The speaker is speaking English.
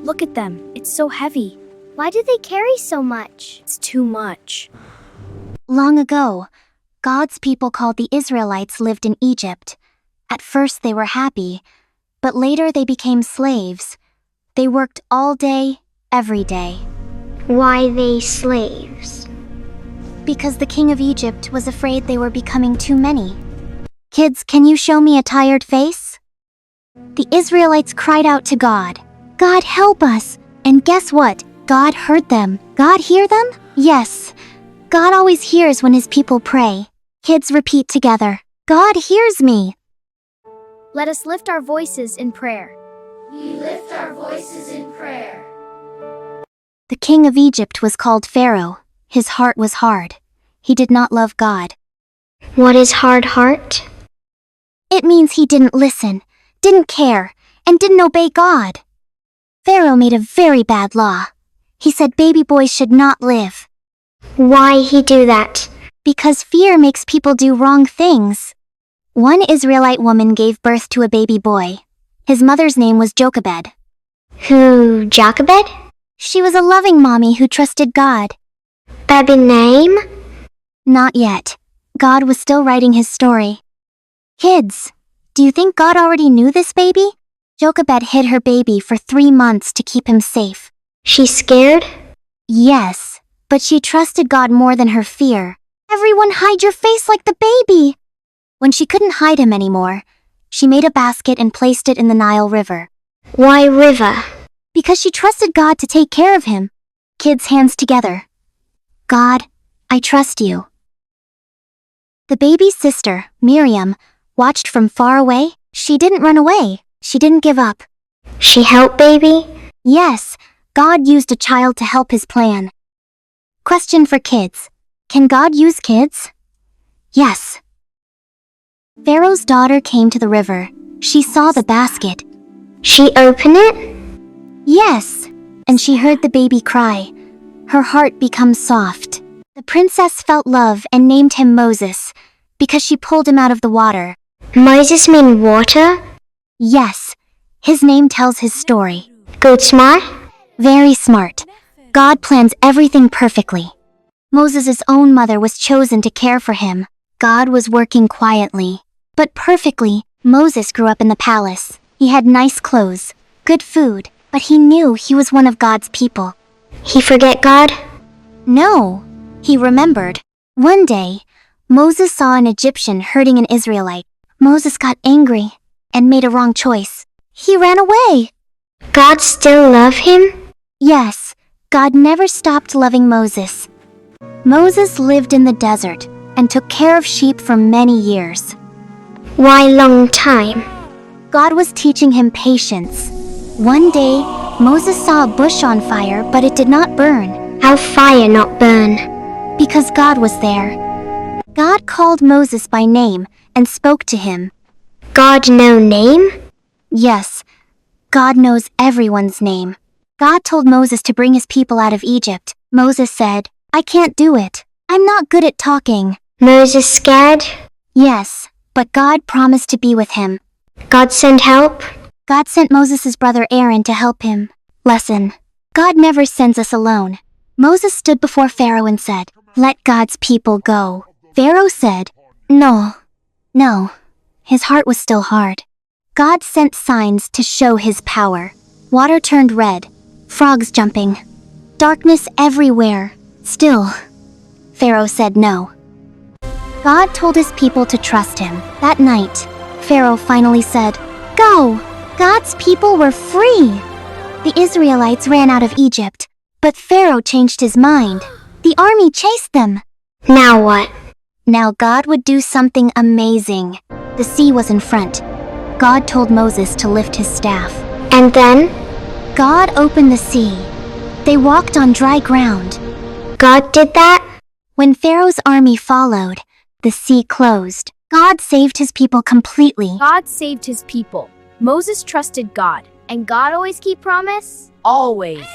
Look at them. It's so heavy. Why do they carry so much? It's too much. Long ago, God's people called the Israelites lived in Egypt. At first they were happy, but later they became slaves. They worked all day, every day. Why they slaves? Because the king of Egypt was afraid they were becoming too many. Kids, can you show me a tired face? The Israelites cried out to God. God, help us! And guess what? God heard them. God hear them? Yes. God always hears when his people pray. Kids, repeat together. God hears me. Let us lift our voices in prayer. We lift our voices in prayer. The king of Egypt was called Pharaoh. His heart was hard. He did not love God. What is hard heart? It means he didn't listen, didn't care, and didn't obey God. Pharaoh made a very bad law. He said baby boys should not live. Why he do that? Because fear makes people do wrong things. One Israelite woman gave birth to a baby boy. His mother's name was Jochebed. Who, Jochebed? She was a loving mommy who trusted God. Baby name? Not yet. God was still writing his story. Kids, do you think God already knew this baby? Jochebed hid her baby for 3 months to keep him safe. She's scared? Yes, but she trusted God more than her fear. Everyone hide your face like the baby! When she couldn't hide him anymore, she made a basket and placed it in the Nile River. Why river? Because she trusted God to take care of him. Kids, hands together. God, I trust you. The baby's sister, Miriam, watched from far away. She didn't run away. She didn't give up. She helped baby? Yes, God used a child to help his plan. Question for kids. Can God use kids? Yes. Pharaoh's daughter came to the river. She saw the basket. She opened it? Yes, and she heard the baby cry. Her heart becomes soft. The princess felt love and named him Moses, because she pulled him out of the water. Moses mean water? Yes, his name tells his story. Good smart? Very smart. God plans everything perfectly. Moses' own mother was chosen to care for him. God was working quietly, but perfectly. Moses grew up in the palace. He had nice clothes, good food, but he knew he was one of God's people. He forget God? No, he remembered. One day, Moses saw an Egyptian hurting an Israelite. Moses got angry and made a wrong choice. He ran away. God still love him? Yes, God never stopped loving Moses. Moses lived in the desert and took care of sheep for many years. Why long time? God was teaching him patience. One day, Moses saw a bush on fire, but it did not burn. How fire not burn? Because God was there. God called Moses by name and spoke to him. God no name? Yes, God knows everyone's name. God told Moses to bring his people out of Egypt. Moses said, I can't do it. I'm not good at talking. Moses scared? Yes, but God promised to be with him. God sent help? God sent Moses' brother Aaron to help him. Lesson. God never sends us alone. Moses stood before Pharaoh and said, let God's people go. Pharaoh said, no. His heart was still hard. God sent signs to show his power. Water turned red, frogs jumping, darkness everywhere. Still, Pharaoh said no. God told his people to trust him. That night, Pharaoh finally said, go! God's people were free! The Israelites ran out of Egypt, but Pharaoh changed his mind. The army chased them. Now what? Now God would do something amazing. The sea was in front. God told Moses to lift his staff. And then? God opened the sea. They walked on dry ground. God did that? When Pharaoh's army followed, the sea closed. God saved his people completely. God saved his people. Moses trusted God. And God always keep promise? Always.